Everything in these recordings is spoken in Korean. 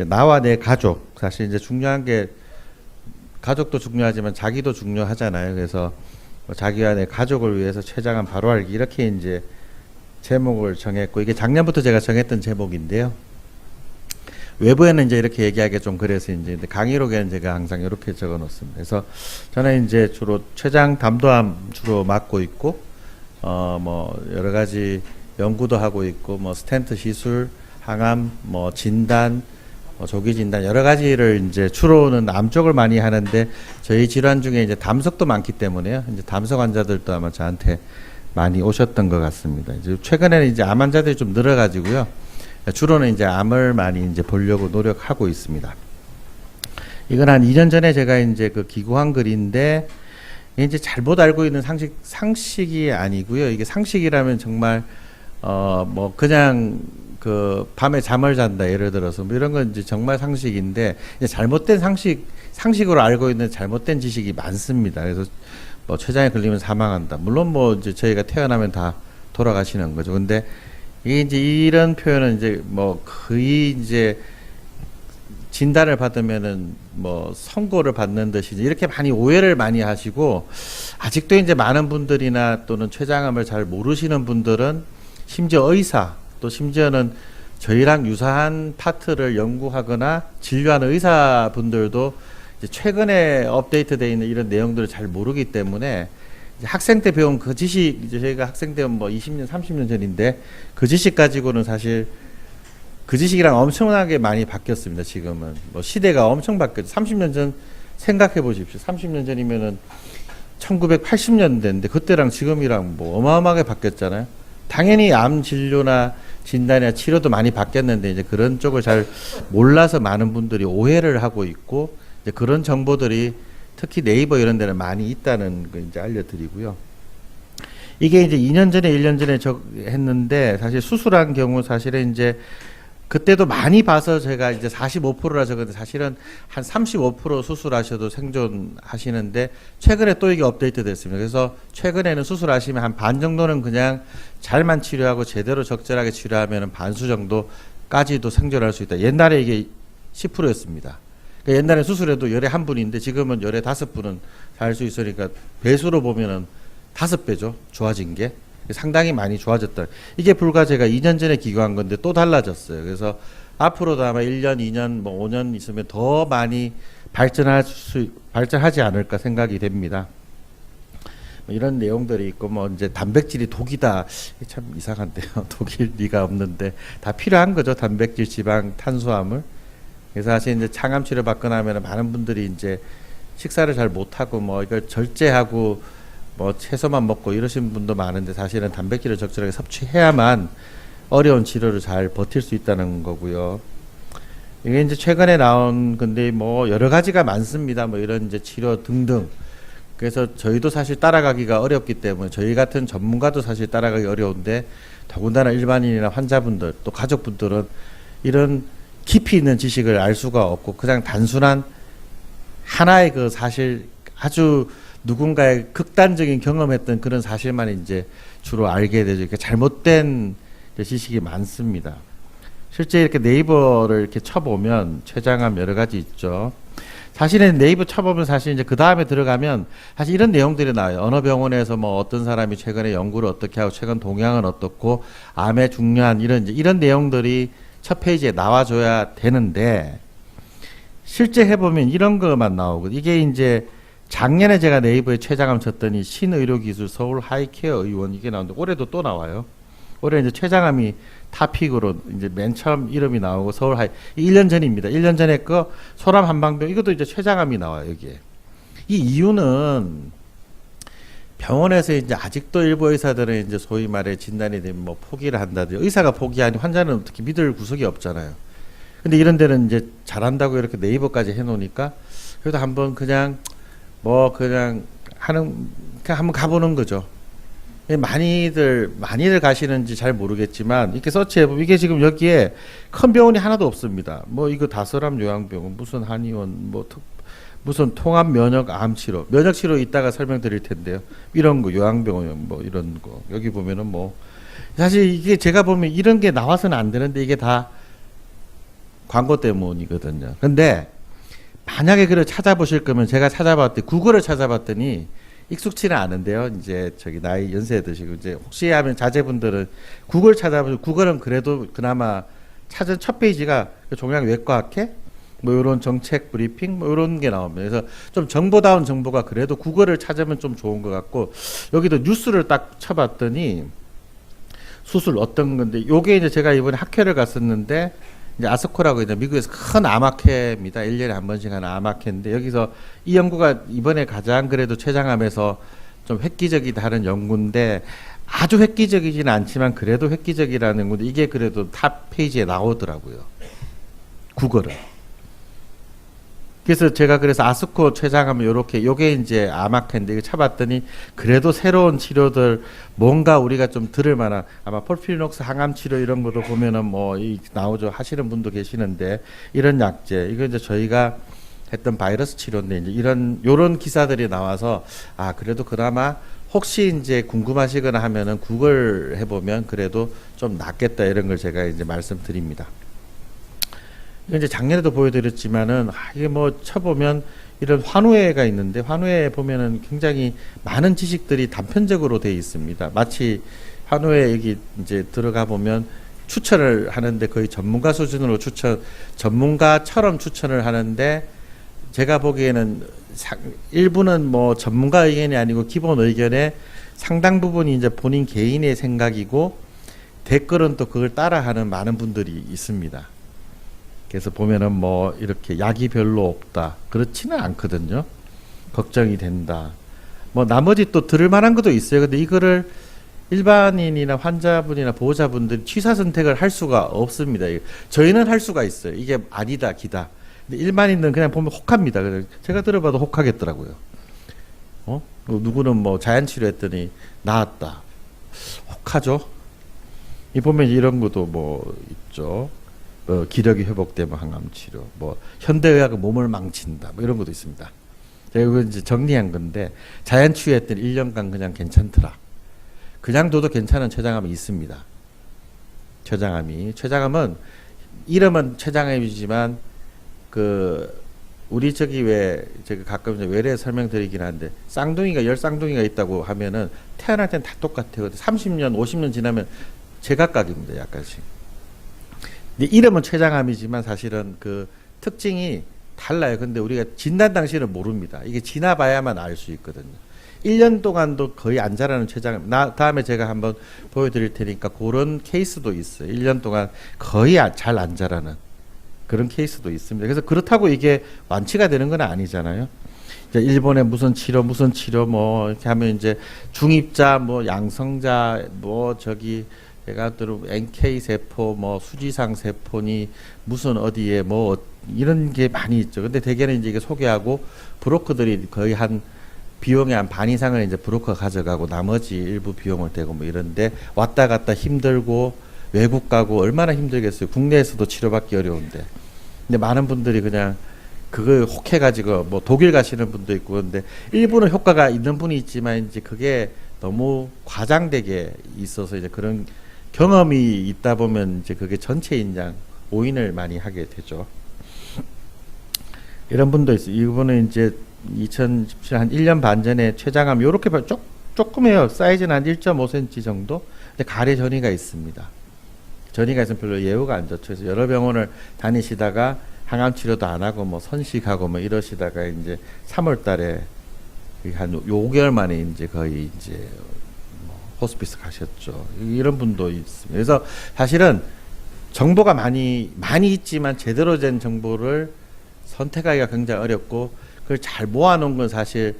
이제 나와 내 가족, 사실 이제 중요한 게 가족도 중요하지만 자기도 중요하잖아요. 그래서 뭐 자기와 내 가족을 위해서 최장암 바로 알기, 이렇게 이제 제목을 정했고, 이게 작년부터 제가 정했던 제목인데요. 외부에는 이제 이렇게 얘기하기 좀 그래서 이제 강의록에는 제가 항상 이렇게 적어 놓습니다. 그래서 저는 이제 주로 췌장 담도암 주로 맡고 있고, 뭐 여러 가지 연구도 하고 있고, 뭐 스텐트 시술, 항암, 뭐 진단, 뭐 조기 진단, 여러 가지를 이제 주로는 암 쪽을 많이 하는데, 저희 질환 중에 이제 담석도 많기 때문에요. 이제 담석 환자들도 아마 저한테 많이 오셨던 것 같습니다. 이제 최근에는 이제 암 환자들이 좀 늘어가지고요. 주로는 이제 암을 많이 이제 보려고 노력하고 있습니다. 이건 한 2년 전에 제가 이제 그 기고한 글인데, 이제 잘못 알고 있는 상식이 아니고요. 이게 상식이라면 정말 뭐 그냥 그 밤에 잠을 잔다, 예를 들어서 뭐 이런 건 이제 정말 상식인데, 이제 잘못된 상식으로 알고 있는 잘못된 지식이 많습니다. 그래서 뭐 췌장에 걸리면 사망한다. 물론 뭐 이제 저희가 태어나면 다 돌아가시는 거죠. 근데 이게 이제 이런 표현은 이제 뭐 거의 이제 진단을 받으면은 뭐 선고를 받는 듯이 이렇게 많이 오해를 많이 하시고, 아직도 이제 많은 분들이나 또는 췌장암을 잘 모르시는 분들은, 심지어 의사, 또 심지어는 저희랑 유사한 파트를 연구하거나 진료하는 의사분들도 이제 최근에 업데이트되어 있는 이런 내용들을 잘 모르기 때문에, 학생 때 배운 그 지식, 이제 저희가 학생 때는 뭐 20년, 30년 전인데, 그 지식 가지고는 사실 그 지식이랑 엄청나게 많이 바뀌었습니다. 지금은 뭐 시대가 엄청 바뀌었죠. 30년 전 생각해 보십시오. 30년 전이면은 1980년대인데 그때랑 지금이랑 뭐 어마어마하게 바뀌었잖아요. 당연히 암 진료나 진단이나 치료도 많이 바뀌었는데, 이제 그런 쪽을 잘 몰라서 많은 분들이 오해를 하고 있고, 이제 그런 정보들이 특히 네이버 이런 데는 많이 있다는 거 이제 알려드리고요. 이게 이제 2년 전에 1년 전에 했는데, 사실 수술한 경우 사실은 이제 그때도 많이 봐서 제가 이제 45%라 적었는데, 사실은 한 35% 수술하셔도 생존하시는데, 최근에 또 이게 업데이트 됐습니다. 그래서 최근에는 수술하시면 한 반 정도는 그냥 잘만 치료하고 제대로 적절하게 치료하면 반수 정도까지도 생존할 수 있다. 옛날에 이게 10%였습니다. 그러니까 옛날에 수술해도 열에 한 분인데, 지금은 열에 5분은 살 수 있으니까 배수로 보면은 5배죠. 좋아진 게. 상당히 많이 좋아졌다. 이게 불과 제가 2년 전에 기고한 건데 또 달라졌어요. 그래서 앞으로도 아마 1년, 2년, 뭐 5년 있으면 더 많이 발전하지 않을까 생각이 됩니다. 뭐 이런 내용들이 있고, 뭐 이제 단백질이 독이다. 참 이상한데요. 독일 리가 없는데 다 필요한 거죠. 단백질, 지방, 탄수화물. 그래서 사실 이제 창암 치료 받고 나면 많은 분들이 이제 식사를 잘 못하고 뭐 이걸 절제하고 뭐 채소만 먹고 이러신 분도 많은데, 사실은 단백질을 적절하게 섭취해야만 어려운 치료를 잘 버틸 수 있다는 거고요. 이게 이제 최근에 나온 건데 뭐 여러 가지가 많습니다. 뭐 이런 이제 치료 등등. 그래서 저희도 사실 따라가기가 어렵기 때문에, 저희 같은 전문가도 사실 따라가기 어려운데, 더군다나 일반인이나 환자분들 또 가족분들은 이런 깊이 있는 지식을 알 수가 없고, 그냥 단순한 하나의 그 사실, 아주 누군가의 극단적인 경험했던 그런 사실만 이제 주로 알게 되죠. 이렇게 잘못된 지식이 많습니다. 실제 이렇게 네이버를 이렇게 쳐보면 췌장암 여러 가지 있죠. 사실은 네이버 쳐보면 사실 이제 그 다음에 들어가면 사실 이런 내용들이 나와요. 어느 병원에서 뭐 어떤 사람이 최근에 연구를 어떻게 하고 최근 동향은 어떻고 암의 중요한 이런 내용들이 첫 페이지에 나와줘야 되는데, 실제 해보면 이런 것만 나오고, 이게 이제 작년에 제가 네이버에 췌장암 쳤더니 신의료기술 서울 하이케어 의원 이게 나오는데, 올해도 또 나와요. 올해 이제 췌장암이 타픽으로 이제 맨 처음 이름이 나오고, 서울 하이, 1년 전입니다. 1년 전에 거 소람 한방병, 이것도 이제 췌장암이 나와요, 여기에. 이 이유는 병원에서 이제 아직도 일부 의사들은 이제 소위 말해 진단이 되면 뭐 포기를 한다든지, 의사가 포기하니 환자는 어떻게 믿을 구석이 없잖아요. 근데 이런 데는 이제 잘한다고 이렇게 네이버까지 해놓으니까, 그래도 한번 그냥 뭐 그냥 한번 가보는 거죠. 많이들 가시는지 잘 모르겠지만, 이렇게 서치해보면 이게 지금 여기에 큰 병원이 하나도 없습니다. 뭐 이거 다서람 요양병원, 무슨 한의원, 뭐 무슨 통합 면역 암 치료, 면역 치료 이따가 설명드릴 텐데요. 이런 거 요양병원 뭐 이런 거 여기 보면은 뭐 사실 이게 제가 보면 이런 게 나와서는 안 되는데, 이게 다 광고 때문이거든요. 근데 만약에 그걸 찾아보실 거면 제가 찾아봤더니 구글을 찾아봤더니 익숙치는 않은데요. 이제 저기 나이 연세 드시고 이제 혹시 하면 자제분들은 구글 찾아보시고 구글은 그래도 그나마 찾은 첫 페이지가 종양 외과학회 뭐 이런 정책 브리핑 뭐 이런 게 나옵니다. 그래서 좀 정보다운 정보가 그래도 구글을 찾으면 좀 좋은 것 같고 여기도 뉴스를 딱 쳐봤더니 수술 어떤 건데 요게 이제 제가 이번에 학회를 갔었는데 이제 아스코라고 이제 미국에서 큰 암학회입니다. 1년에 한 번씩 하는 암학회인데 여기서 이 연구가 이번에 가장 그래도 췌장암에서 좀 획기적이다 하는 연구인데 아주 획기적이지는 않지만 그래도 획기적이라는 건데 이게 그래도 탑 페이지에 나오더라고요. 구글은. 그래서 제가 그래서 아스코 췌장암 요렇게 요게 이제 암학회인데 이거 쳐봤더니 그래도 새로운 치료들 뭔가 우리가 좀 들을 만한 아마 폴피리녹스 항암 치료 이런 것도 보면은 뭐 나오죠 하시는 분도 계시는데 이런 약제 이거 이제 저희가 했던 바이러스 치료인데 이제 이런 요런 기사들이 나와서 아 그래도 그나마 혹시 이제 궁금하시거나 하면은 구글 해보면 그래도 좀 낫겠다 이런 걸 제가 이제 말씀드립니다. 이제 작년에도 보여드렸지만은 이게 뭐 쳐보면 이런 환우회가 있는데 환우회에 보면은 굉장히 많은 지식들이 단편적으로 되어 있습니다. 마치 환우회 여기 이제 들어가 보면 추천을 하는데 거의 전문가 수준으로 전문가처럼 추천을 하는데 제가 보기에는 일부는 뭐 전문가 의견이 아니고 기본 의견의 상당 부분이 이제 본인 개인의 생각이고 댓글은 또 그걸 따라하는 많은 분들이 있습니다. 그래서 보면은 뭐 이렇게 약이 별로 없다 그렇지는 않거든요. 걱정이 된다. 뭐 나머지 또 들을 만한 것도 있어요. 근데 이거를 일반인이나 환자분이나 보호자분들이 취사 선택을 할 수가 없습니다. 저희는 할 수가 있어요. 이게 아니다 기다. 근데 일반인들은 그냥 보면 혹합니다. 제가 들어봐도 혹하겠더라고요. 누구는 뭐 자연치료했더니 나았다. 혹하죠. 이 보면 이런 것도 뭐 있죠. 기력이 회복되면 항암치료, 뭐 현대의학은 몸을 망친다, 뭐 이런 것도 있습니다. 제가 이거 이제 정리한 건데 자연치유했더니 1년간 그냥 괜찮더라. 그냥 둬도 괜찮은 췌장암이 있습니다. 췌장암은 이름은 췌장암이지만 그 우리 저기 왜 제가 가끔 이제 외래 설명드리긴 하는데 쌍둥이가 10쌍둥이가 있다고 하면은 태어날 땐 다 똑같아요. 30년, 50년 지나면 제각각입니다. 약간씩. 이름은 췌장암이지만 사실은 그 특징이 달라요. 근데 우리가 진단 당시는 모릅니다. 이게 지나봐야만 알 수 있거든요. 1년 동안도 거의 안 자라는 췌장암. 다음에 제가 한번 보여드릴 테니까 그런 케이스도 있어요. 1년 동안 거의 잘 안 자라는 그런 케이스도 있습니다. 그래서 그렇다고 이게 완치가 되는 건 아니잖아요. 이제 일본의 무슨 치료 뭐 이렇게 하면 이제 중입자 뭐 양성자 뭐 저기 제가 들은 NK 세포, 뭐 수지상 세포니 무슨 어디에 뭐 이런 게 많이 있죠. 근데 대개는 이제 이게 소개하고 브로커들이 거의 한 비용의 한 반 이상을 이제 브로커 가져가고 나머지 일부 비용을 대고 뭐 이런데 왔다 갔다 힘들고 외국 가고 얼마나 힘들겠어요. 국내에서도 치료받기 어려운데. 근데 많은 분들이 그냥 그걸 혹해가지고 뭐 독일 가시는 분도 있고 근데 일부는 효과가 있는 분이 있지만 이제 그게 너무 과장되게 있어서 이제 그런 경험이 있다 보면 이제 그게 전체 인양 오인을 많이 하게 되죠. 이런 분도 있어요. 이분은 이제 2017 한 1년 반 전에 췌장암 요렇게 조금해요. 사이즈는 한 1.5cm 정도. 근데 가래 전이가 있습니다. 전이가 있으면 별로 예후가 안 좋죠. 그래서 여러 병원을 다니시다가 항암 치료도 안 하고 뭐 선식하고 뭐 이러시다가 이제 3월 달에 한 5개월 만에 이제 거의 이제 호스피스 가셨죠. 이런 분도 있습니다. 그래서 사실은 정보가 많이 있지만 제대로 된 정보를 선택하기가 굉장히 어렵고 그걸 잘 모아놓은 건 사실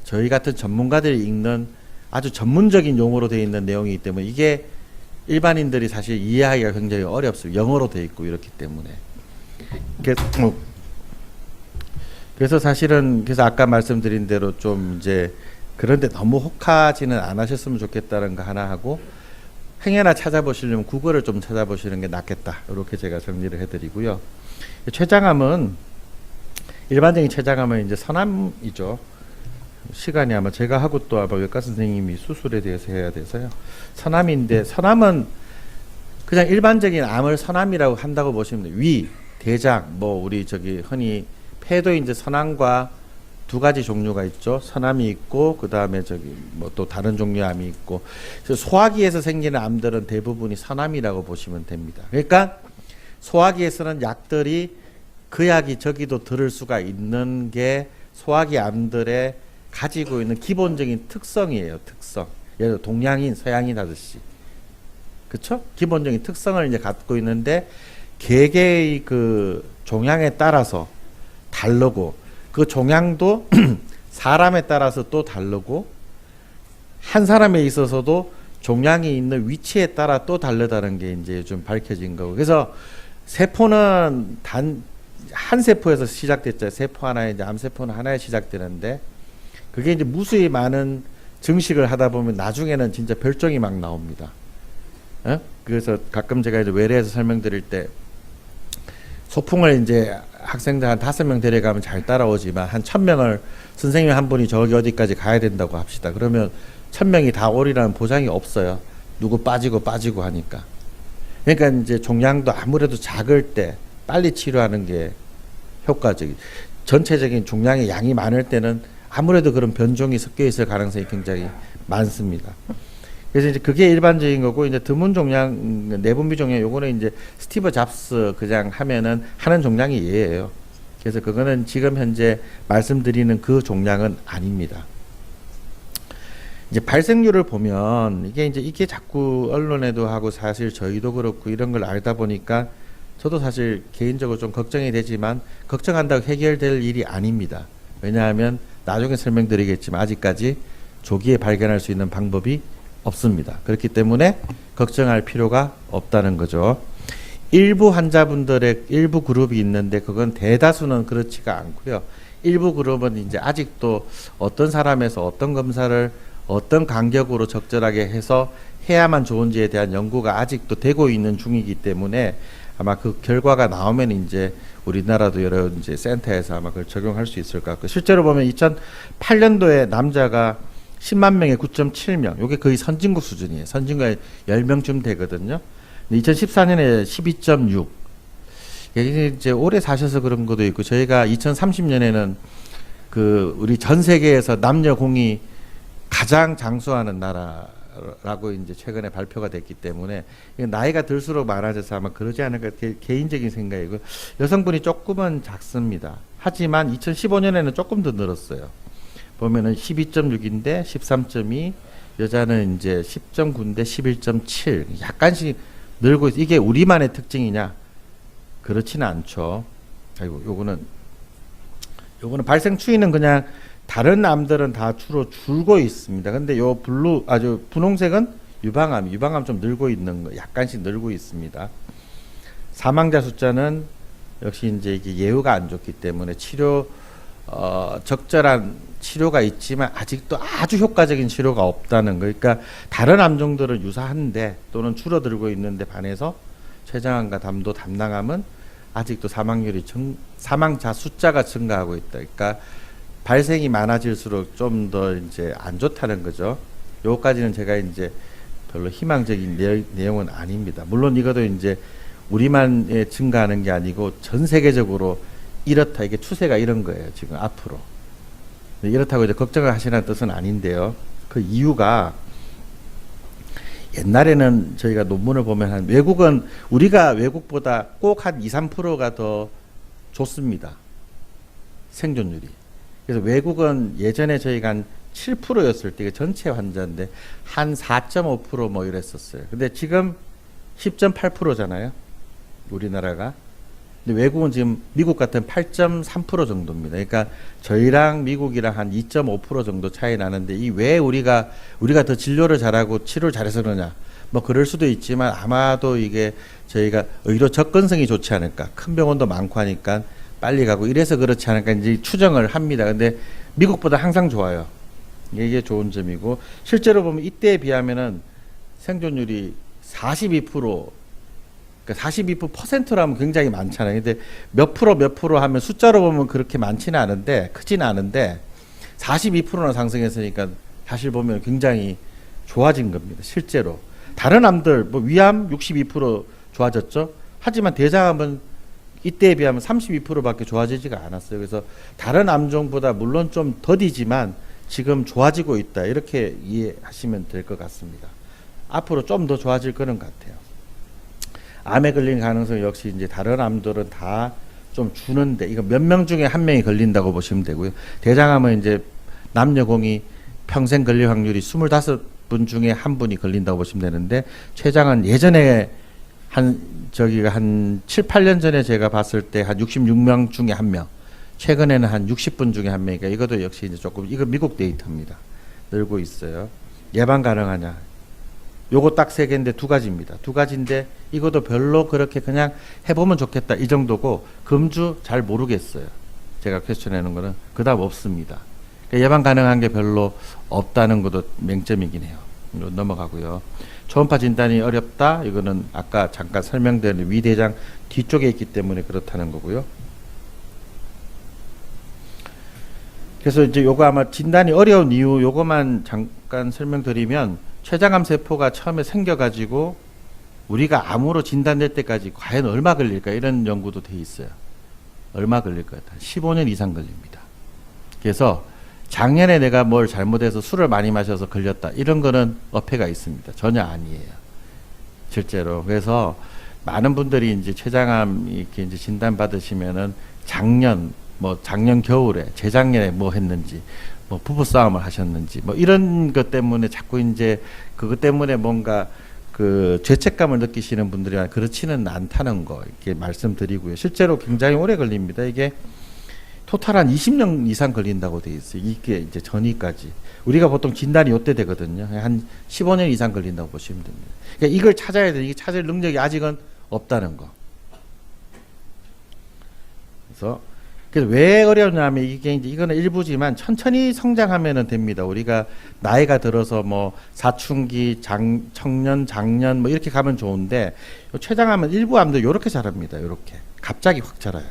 저희 같은 전문가들이 읽는 아주 전문적인 용어로 되어 있는 내용이기 때문에 이게 일반인들이 사실 이해하기가 굉장히 어렵습니다. 영어로 되어 있고 이렇기 때문에. 그래서 사실은 그래서 아까 말씀드린 대로 좀 이제 그런데 너무 혹하지는 않으셨으면 좋겠다는 거 하나 하고 행여나 찾아보시려면 구글을 좀 찾아보시는 게 낫겠다. 이렇게 제가 정리를 해드리고요. 췌장암은 일반적인 췌장암은 이제 선암이죠. 시간이 아마 제가 하고 또 아마 외과 선생님이 수술에 대해서 해야 돼서요. 선암인데 선암은 그냥 일반적인 암을 선암이라고 한다고 보시면 돼요. 대장, 뭐 우리 저기 흔히 폐도 이제 선암과 두 가지 종류가 있죠. 선암이 있고 그 다음에 저기 뭐 또 다른 종류의 암이 있고, 그래서 소화기에서 생기는 암들은 대부분이 선암이라고 보시면 됩니다. 그러니까 소화기에서는 약들이 그 약이 저기도 들을 수가 있는 게 소화기 암들의 가지고 있는 기본적인 특성이에요. 특성. 예를 들어 동양인, 서양인 하듯이, 그렇죠? 기본적인 특성을 이제 갖고 있는데 개개의 그 종양에 따라서 다르고, 그 종양도 사람에 따라서 또 다르고, 한 사람에 있어서도 종양이 있는 위치에 따라 또 다르다는 게 이제 좀 밝혀진 거고. 그래서 세포는 단 한 세포에서 시작됐죠. 세포 하나에 이제 암세포는 하나에 시작되는데, 그게 이제 무수히 많은 증식을 하다 보면 나중에는 진짜 별종이 막 나옵니다. 그래서 가끔 제가 이제 외래에서 설명드릴 때 소풍을 이제 학생들 한 5명 데려가면 잘 따라오지만 한 1000명을 선생님 한 분이 저기 어디까지 가야 된다고 합시다. 그러면 1000명이 다 오리라는 보장이 없어요. 누구 빠지고 하니까. 그러니까 이제 종양도 아무래도 작을 때 빨리 치료하는 게 효과적이. 전체적인 종양의 양이 많을 때는 아무래도 그런 변종이 섞여 있을 가능성이 굉장히 많습니다. 그래서 이제 그게 일반적인 거고, 이제 드문 종양, 내분비 종양, 요거는 이제 스티브 잡스 그냥 하면은 하는 종양이 얘예요. 그래서 그거는 지금 현재 말씀드리는 그 종양은 아닙니다. 이제 발생률을 보면 이게 자꾸 언론에도 하고 사실 저희도 그렇고 이런 걸 알다 보니까 저도 사실 개인적으로 좀 걱정이 되지만, 걱정한다고 해결될 일이 아닙니다. 왜냐하면 나중에 설명드리겠지만 아직까지 조기에 발견할 수 있는 방법이 없습니다. 그렇기 때문에 걱정할 필요가 없다는 거죠. 일부 환자분들의 일부 그룹이 있는데 그건 대다수는 그렇지가 않고요. 일부 그룹은 이제 아직도 어떤 사람에서 어떤 검사를 어떤 간격으로 적절하게 해서 해야만 좋은지에 대한 연구가 아직도 되고 있는 중이기 때문에 아마 그 결과가 나오면 이제 우리나라도 여러 이제 센터에서 아마 그걸 적용할 수 있을 것 같고, 실제로 보면 2008년도에 남자가 10만 명에 9.7명, 이게 거의 선진국 수준이에요. 선진국에 10명쯤 되거든요. 2014년에 12.6. 이게 이제 오래 사셔서 그런 것도 있고, 저희가 2030년에는 그 우리 전 세계에서 남녀 공이 가장 장수하는 나라라고 이제 최근에 발표가 됐기 때문에 나이가 들수록 많아져서 아마 그러지 않을까, 개인적인 생각이고, 여성분이 조금은 작습니다. 하지만 2015년에는 조금 더 늘었어요. 보면은 12.6인데 13.2, 여자는 이제 10.9인데 11.7, 약간씩 늘고 있어. 이게 우리만의 특징이냐? 그렇지는 않죠. 아이고, 요거는 발생 추이는 그냥 다른 암들은 다 주로 줄고 있습니다. 근데 요 아주 분홍색은 유방암 좀 늘고 있는 거, 약간씩 늘고 있습니다. 사망자 숫자는 역시 이제 이게 예후가 안 좋기 때문에 적절한 치료가 있지만 아직도 아주 효과적인 치료가 없다는 거. 그러니까 다른 암종들은 유사한데 또는 줄어들고 있는데 반해서 췌장암과 담낭암은 아직도 사망자 숫자가 증가하고 있다. 그러니까 발생이 많아질수록 좀 더 이제 안 좋다는 거죠. 요까지는 제가 이제 별로 희망적인 내용은 아닙니다. 물론 이것도 이제 우리만 증가하는 게 아니고 전 세계적으로 이렇다, 이게 추세가 이런 거예요. 지금 앞으로. 이렇다고 이제 걱정을 하시라는 뜻은 아닌데요. 그 이유가, 옛날에는 저희가 논문을 보면 외국은 우리가 외국보다 꼭 한 2, 3%가 더 좋습니다. 생존율이. 그래서 외국은 예전에 저희가 한 7%였을 때, 전체 환자인데 한 4.5% 뭐 이랬었어요. 근데 지금 10.8%잖아요. 우리나라가. 근데 외국은 지금 미국 같은 8.3% 정도입니다. 그러니까 저희랑 미국이랑 한 2.5% 정도 차이 나는데, 이 왜 우리가 더 진료를 잘하고 치료를 잘해서 그러냐? 뭐 그럴 수도 있지만 아마도 이게 저희가 의료 접근성이 좋지 않을까? 큰 병원도 많고 하니까 빨리 가고 이래서 그렇지 않을까 이제 추정을 합니다. 근데 미국보다 항상 좋아요. 이게 좋은 점이고, 실제로 보면 이때에 비하면은 생존율이 42%, 그러니까 42%라면 굉장히 많잖아요. 근데 몇 프로 하면 숫자로 보면 그렇게 많지는 않은데, 크지는 않은데 42%나 상승했으니까 사실 보면 굉장히 좋아진 겁니다. 실제로. 다른 암들, 뭐 위암 62% 좋아졌죠. 하지만 대장암은 이때에 비하면 32%밖에 좋아지지가 않았어요. 그래서 다른 암종보다 물론 좀 더디지만 지금 좋아지고 있다. 이렇게 이해하시면 될 것 같습니다. 앞으로 좀 더 좋아질 거는 같아요. 암에 걸린 가능성 역시 이제 다른 암들은 다 좀 주는데 이거 몇 명 중에 한 명이 걸린다고 보시면 되고요. 대장암은 이제 남녀 공이 평생 걸릴 확률이 25분 중에 한 분이 걸린다고 보시면 되는데 췌장은 예전에 한 7, 8년 전에 제가 봤을 때 한 66명 중에 한 명, 최근에는 한 60분 중에 한 명이니까 이것도 역시 이제 조금 이거 미국 데이터입니다. 늘고 있어요. 예방 가능하냐? 요거 딱 세 개인데 두 가지입니다. 두 가지인데 이것도 별로 그렇게 그냥 해보면 좋겠다 이 정도고 금주 잘 모르겠어요. 제가 퀘스천하는 거는 그다음 없습니다. 그러니까 예방 가능한 게 별로 없다는 것도 맹점이긴 해요. 넘어가고요. 초음파 진단이 어렵다. 이거는 아까 잠깐 설명드린 위대장 뒤쪽에 있기 때문에 그렇다는 거고요. 그래서 이제 요거 아마 진단이 어려운 이유 요거만 잠깐 설명드리면 췌장암 세포가 처음에 생겨가지고 우리가 암으로 진단될 때까지 과연 얼마 걸릴까 이런 연구도 돼 있어요. 얼마 걸릴 것 같아요. 15년 이상 걸립니다. 그래서 작년에 내가 뭘 잘못해서 술을 많이 마셔서 걸렸다 이런 거는 어폐가 있습니다. 전혀 아니에요. 실제로. 그래서 많은 분들이 이제 췌장암 이렇게 이제 진단 받으시면은 작년 겨울에 재작년에 뭐 했는지 뭐 부부싸움을 하셨는지 뭐 이런 것 때문에 자꾸 이제 그것 때문에 뭔가 그 죄책감을 느끼시는 분들이 그렇지는 않다는 거 이렇게 말씀드리고요. 실제로 굉장히 오래 걸립니다. 이게 토탈 한 20년 이상 걸린다고 돼 있어요. 이게 이제 전이까지. 우리가 보통 진단이 요때 되거든요. 한 15년 이상 걸린다고 보시면 됩니다. 그러니까 이걸 찾아야 돼. 이게 찾을 능력이 아직은 없다는 거. 그래서 왜 어려우냐면 이게 이제 이거는 일부지만 천천히 성장하면은 됩니다. 우리가 나이가 들어서 뭐 사춘기, 청년, 장년 뭐 이렇게 가면 좋은데 췌장암은 일부 암들 요렇게 자랍니다. 요렇게 갑자기 확 자라요.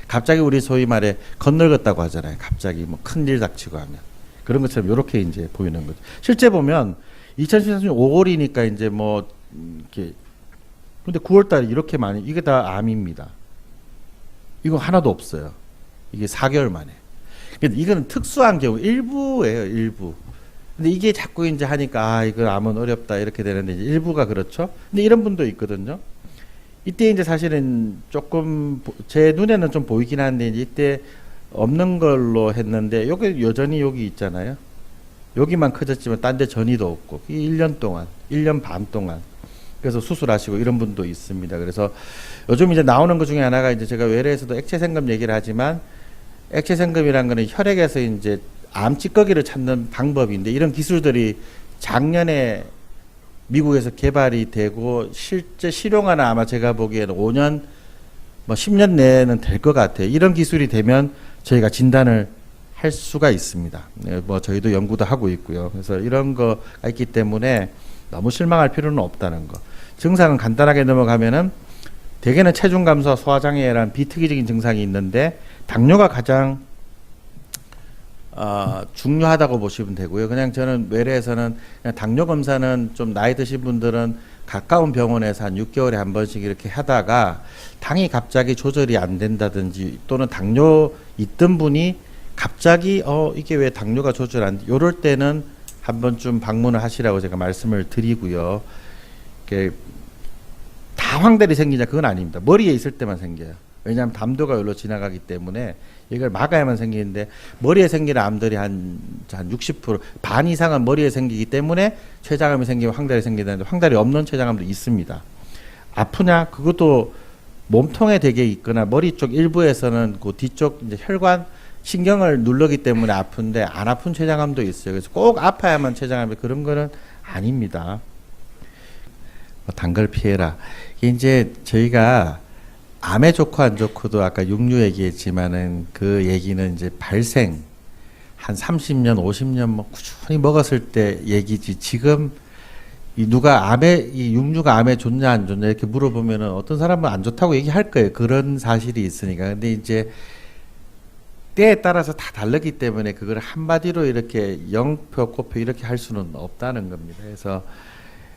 갑자기 우리 소위 말해 건늙었다고 하잖아요. 갑자기 뭐 큰일 닥치고 하면 그런 것처럼 요렇게 이제 보이는 거죠. 실제 보면 2013년 5월이니까 이제 뭐 이렇게 근데 9월달에 이렇게 많이 이게 다 암입니다. 이거 하나도 없어요. 이게 4개월 만에. 근데 이거는 특수한 경우 일부예요, 일부. 근데 이게 자꾸 이제 하니까 이거 암은 어렵다 이렇게 되는데 이제 일부가 그렇죠. 근데 이런 분도 있거든요. 이때 이제 사실은 조금 제 눈에는 좀 보이긴 한데 이제 이때 없는 걸로 했는데 여기 여전히 여기 있잖아요. 여기만 커졌지만 딴 데 전이도 없고 1년 동안, 1년 반 동안 그래서 수술하시고 이런 분도 있습니다. 그래서 요즘 이제 나오는 것 중에 하나가 이제 제가 외래에서도 액체 생금 얘기를 하지만 액체 생금이라는 거는 혈액에서 이제 암 찌꺼기를 찾는 방법인데 이런 기술들이 작년에 미국에서 개발이 되고 실제 실용화는 아마 제가 보기에는 5년 뭐 10년 내에는 될 것 같아요. 이런 기술이 되면 저희가 진단을 할 수가 있습니다. 뭐 저희도 연구도 하고 있고요. 그래서 이런 거가 있기 때문에 너무 실망할 필요는 없다는 거. 증상은 간단하게 넘어가면은 대개는 체중 감소와 소화장애라는 비특이적인 증상이 있는데 당뇨가 가장 중요하다고 보시면 되고요. 그냥 저는 외래에서는 그냥 당뇨 검사는 좀 나이 드신 분들은 가까운 병원에서 한 6개월에 한 번씩 이렇게 하다가 당이 갑자기 조절이 안 된다든지 또는 당뇨 있던 분이 갑자기 이게 왜 당뇨가 조절 안 돼? 요럴 때는 한 번쯤 방문을 하시라고 제가 말씀을 드리고요. 이렇게 다 황달이 생기냐 그건 아닙니다. 머리에 있을 때만 생겨요. 왜냐하면 담도가 여기로 지나가기 때문에 이걸 막아야만 생기는데 머리에 생기는 암들이 한 60%, 반 이상은 머리에 생기기 때문에 췌장암이 생기면 황달이 생기는데 황달이 없는 췌장암도 있습니다. 아프냐? 그것도 몸통에 되게 있거나 머리 쪽 일부에서는 그 뒤쪽 이제 혈관 신경을 누르기 때문에 아픈데 안 아픈 췌장암도 있어요. 그래서 꼭 아파야만 췌장암이 그런 거는 아닙니다. 단 걸 피해라. 이제 저희가 암에 좋고 안 좋고도 아까 육류 얘기했지만은 그 얘기는 이제 발생 한 30년, 50년 뭐 꾸준히 먹었을 때 얘기지. 지금 누가 암에 이 육류가 암에 좋냐 안 좋냐 이렇게 물어보면은 어떤 사람은 안 좋다고 얘기할 거예요. 그런 사실이 있으니까. 근데 이제 때에 따라서 다 다르기 때문에 그걸 한마디로 이렇게 0표, 고표 이렇게 할 수는 없다는 겁니다. 그래서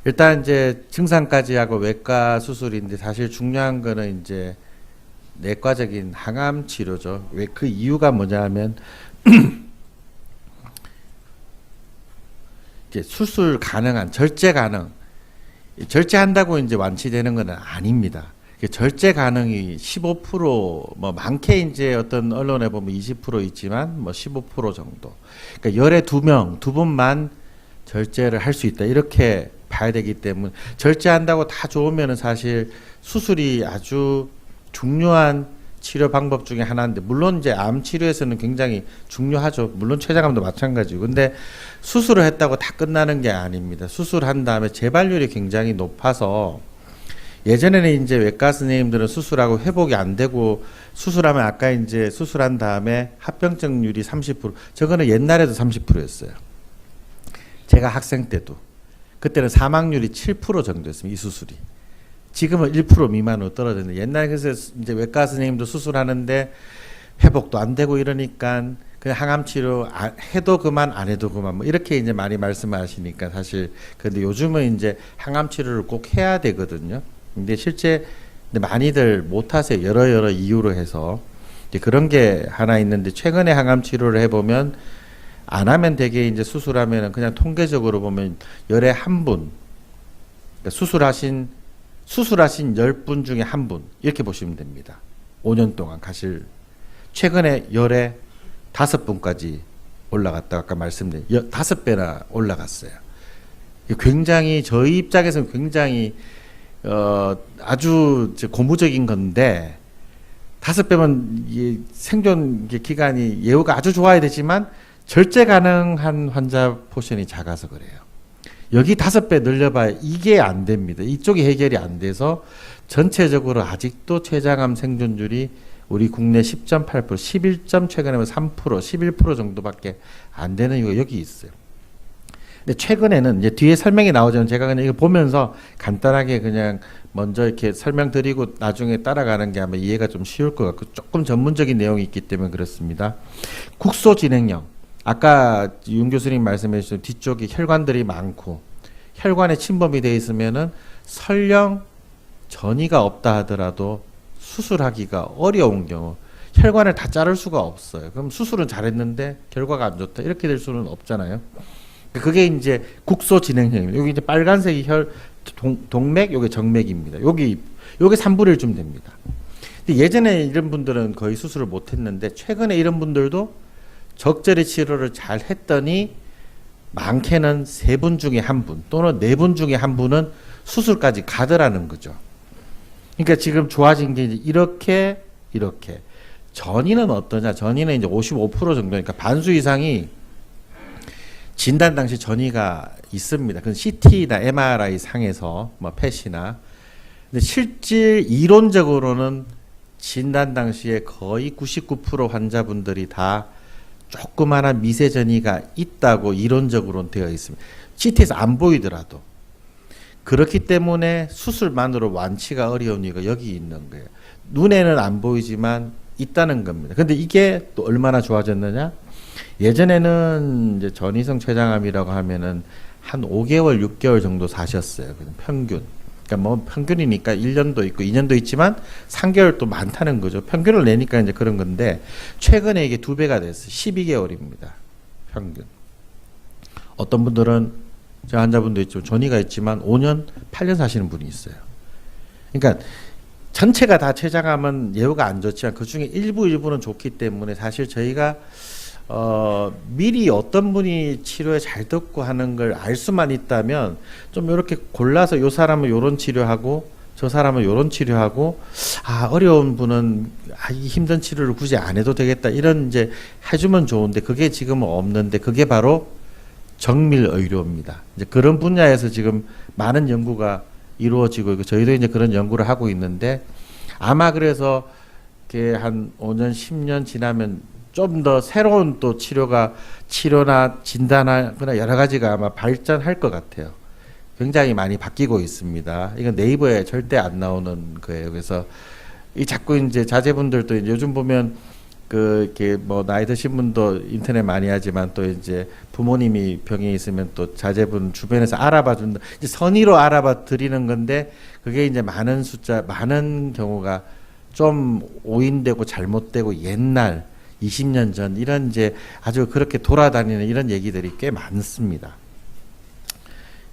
일단 이제 증상까지 하고 외과 수술인데 사실 중요한 거는 이제 내과적인 항암 치료죠. 왜 그 이유가 뭐냐면 이제 수술 가능한 절제 가능 절제한다고 이제 완치되는 건 아닙니다. 절제 가능이 15%뭐 많게 이제 어떤 언론에 보면 20% 있지만 뭐 15% 정도. 그러니까 열에 두 분만 절제를 할 수 있다. 이렇게 봐야 되기 때문에 절제한다고 다 좋으면은 사실 수술이 아주 중요한 치료 방법 중에 하나인데 물론 이제 암 치료에서는 굉장히 중요하죠. 물론 췌장암도 마찬가지고. 근데 수술을 했다고 다 끝나는 게 아닙니다. 수술한 다음에 재발률이 굉장히 높아서 예전에는 이제 외과 선생님들은 수술하고 회복이 안 되고 수술하면 아까 이제 수술한 다음에 합병증률이 30%. 저거는 옛날에도 30%였어요. 제가 학생 때도. 그때는 사망률이 7% 정도였습니다. 이 수술이. 지금은 1% 미만으로 떨어졌는데 옛날에 그래서 이제 외과 선생님도 수술하는데 회복도 안 되고 이러니까 그냥 항암 치료 해도 그만 안 해도 그만 뭐 이렇게 이제 많이 말씀하시니까 사실 근데 요즘은 이제 항암 치료를 꼭 해야 되거든요. 근데 실제 많이들 못 하세요. 여러 이유로 해서 이제 그런 게 하나 있는데 최근에 항암 치료를 해보면 안 하면 되게 이제 수술하면은 그냥 통계적으로 보면 열에 한 분, 그러니까 수술하신 10분 중에 한 분 이렇게 보시면 됩니다. 5년 동안 가실 최근에 열에 5분까지 올라갔다 아까 말씀드린 5배나 올라갔어요. 굉장히 저희 입장에서는 굉장히 아주 고무적인 건데 5배면 생존 기간이 예후가 아주 좋아야 되지만 절제 가능한 환자 포션이 작아서 그래요. 여기 5배 늘려봐야 이게 안 됩니다. 이쪽이 해결이 안 돼서 전체적으로 아직도 췌장암 생존율이 우리 국내 10.8%, 11점 최근에 3%, 11% 정도밖에 안 되는 이유가 여기 있어요. 근데 최근에는 이제 뒤에 설명이 나오지만 제가 그냥 이거 보면서 간단하게 그냥 먼저 이렇게 설명드리고 나중에 따라가는 게 아마 이해가 좀 쉬울 것 같고 조금 전문적인 내용이 있기 때문에 그렇습니다. 국소 진행형. 아까 윤 교수님 말씀해 주신 뒤쪽에 혈관들이 많고 혈관에 침범이 되어 있으면은 설령 전이가 없다 하더라도 수술하기가 어려운 경우 혈관을 다 자를 수가 없어요. 그럼 수술은 잘했는데 결과가 안 좋다 이렇게 될 수는 없잖아요. 그게 이제 국소 진행형입니다. 여기 이제 빨간색이 동맥, 요게 정맥입니다. 요게 3분의 1쯤 됩니다. 근데 예전에 이런 분들은 거의 수술을 못 했는데 최근에 이런 분들도 적절히 치료를 잘 했더니 많게는 3분 중에 1분 또는 4분 중에 1분은 수술까지 가더라는 거죠. 그러니까 지금 좋아진 게 이제 이렇게. 전이는 어떠냐? 전이는 이제 55% 정도니까 반수 이상이 진단 당시 전이가 있습니다. 그건 CT나 MRI 상에서 뭐 펫이나. 근데 실질 이론적으로는 진단 당시에 거의 99% 환자분들이 다 조그마한 미세 전이가 있다고 이론적으로는 되어 있습니다. CT에서 안 보이더라도. 그렇기 때문에 수술만으로 완치가 어려운 이유가 여기 있는 거예요. 눈에는 안 보이지만 있다는 겁니다. 근데 이게 또 얼마나 좋아졌느냐? 예전에는 이제 전이성 췌장암이라고 하면은 한 5개월, 6개월 정도 사셨어요. 평균. 그러니까 뭐 평균이니까 1년도 있고 2년도 있지만 3개월 또 많다는 거죠. 평균을 내니까 이제 그런 건데 최근에 이게 2배가 됐어요. 12개월입니다. 평균. 어떤 분들은 저 환자분도 있죠. 전이가 있지만 5년, 8년 사시는 분이 있어요. 그러니까 전체가 다 췌장암은 예후가 안 좋지만 그중에 일부는 좋기 때문에 사실 저희가 미리 어떤 분이 치료에 잘 듣고 하는 걸 알 수만 있다면 좀 이렇게 골라서 요 사람은 요런 치료하고 저 사람은 요런 치료하고 어려운 분은 이 힘든 치료를 굳이 안 해도 되겠다 이런 이제 해주면 좋은데 그게 지금은 없는데 그게 바로 정밀의료입니다. 이제 그런 분야에서 지금 많은 연구가 이루어지고 있고 저희도 이제 그런 연구를 하고 있는데 아마 그래서 이렇게 한 5년, 10년 지나면 좀 더 새로운 또 치료나 진단하거나 여러 가지가 아마 발전할 것 같아요. 굉장히 많이 바뀌고 있습니다. 이건 네이버에 절대 안 나오는 거예요. 그래서 이 자꾸 이제 자제분들도 요즘 보면 이렇게 뭐 나이 드신 분도 인터넷 많이 하지만 또 이제 부모님이 병에 있으면 또 자제분 주변에서 알아봐 준다. 이제 선의로 알아봐 드리는 건데 그게 이제 많은 경우가 좀 오인되고 잘못되고 옛날 20년 전 이런 이제 아주 그렇게 돌아다니는 이런 얘기들이 꽤 많습니다.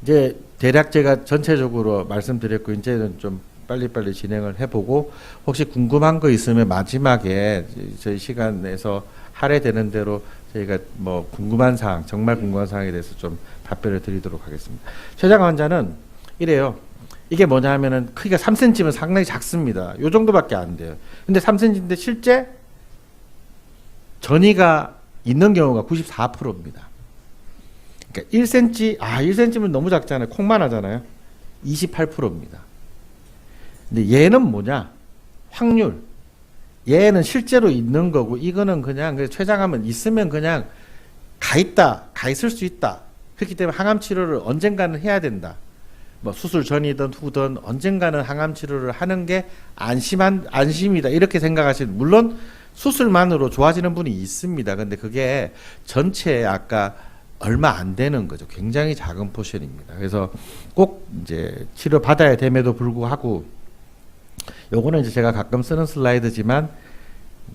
이제 대략 제가 전체적으로 말씀드렸고 이제는 좀 빨리빨리 진행을 해보고 혹시 궁금한 거 있으면 마지막에 저희 시간에서 할애되는 대로 저희가 뭐 궁금한 사항, 정말 궁금한 사항에 대해서 좀 답변을 드리도록 하겠습니다. 최장 환자는 이래요. 이게 뭐냐 하면은 크기가 3cm면 상당히 작습니다. 요 정도밖에 안 돼요. 근데 3cm인데 실제 전이가 있는 경우가 94%입니다. 그러니까 1cm, 1cm면 너무 작잖아요. 콩만 하잖아요. 28%입니다. 근데 얘는 뭐냐? 확률. 얘는 실제로 있는 거고, 이거는 그냥 췌장암은 있으면 그냥 가 있을 수 있다. 그렇기 때문에 항암 치료를 언젠가는 해야 된다. 뭐 수술 전이든 후든 언젠가는 항암 치료를 하는 게 안심이다. 이렇게 생각하시는, 물론 수술만으로 좋아지는 분이 있습니다. 근데 그게 전체에 아까 얼마 안 되는 거죠. 굉장히 작은 포션입니다. 그래서 꼭 이제 치료 받아야 됨에도 불구하고 요거는 이제 제가 가끔 쓰는 슬라이드지만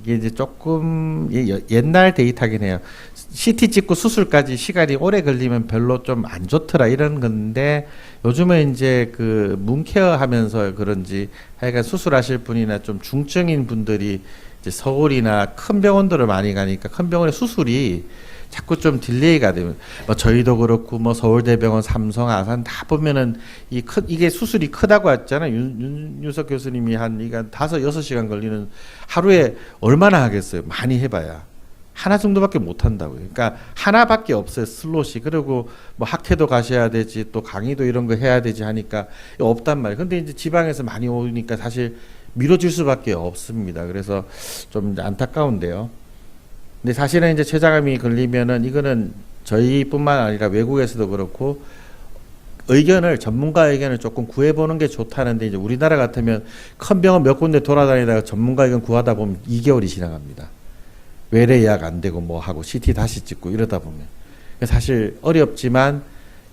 이게 이제 조금 옛날 데이터긴 해요. CT 찍고 수술까지 시간이 오래 걸리면 별로 좀 안 좋더라 이런 건데 요즘에 이제 그 문케어 하면서 그런지 하여간 수술하실 분이나 좀 중증인 분들이 이제 서울이나 큰 병원들을 많이 가니까 큰 병원의 수술이 자꾸 좀 딜레이가 되면 뭐 저희도 그렇고 뭐 서울대병원, 삼성, 아산 다 보면은 이게 수술이 크다고 했잖아요. 윤유석 교수님이 한 이게 5-6시간 걸리는 하루에 얼마나 하겠어요. 많이 해봐야 하나 정도밖에 못 한다고요. 그러니까 하나밖에 없어요. 슬롯이. 그리고 뭐 학회도 가셔야 되지 또 강의도 이런 거 해야 되지 하니까 없단 말이에요. 근데 이제 지방에서 많이 오니까 사실 미뤄질 수밖에 없습니다. 그래서 좀 안타까운데요. 근데 사실은 이제 췌장암이 걸리면은 이거는 저희뿐만 아니라 외국에서도 그렇고 전문가 의견을 조금 구해보는 게 좋다는데 이제 우리나라 같으면 큰 병원 몇 군데 돌아다니다가 전문가 의견 구하다 보면 2개월이 지나갑니다. 외래 예약 안 되고 뭐 하고 CT 다시 찍고 이러다 보면 사실 어렵지만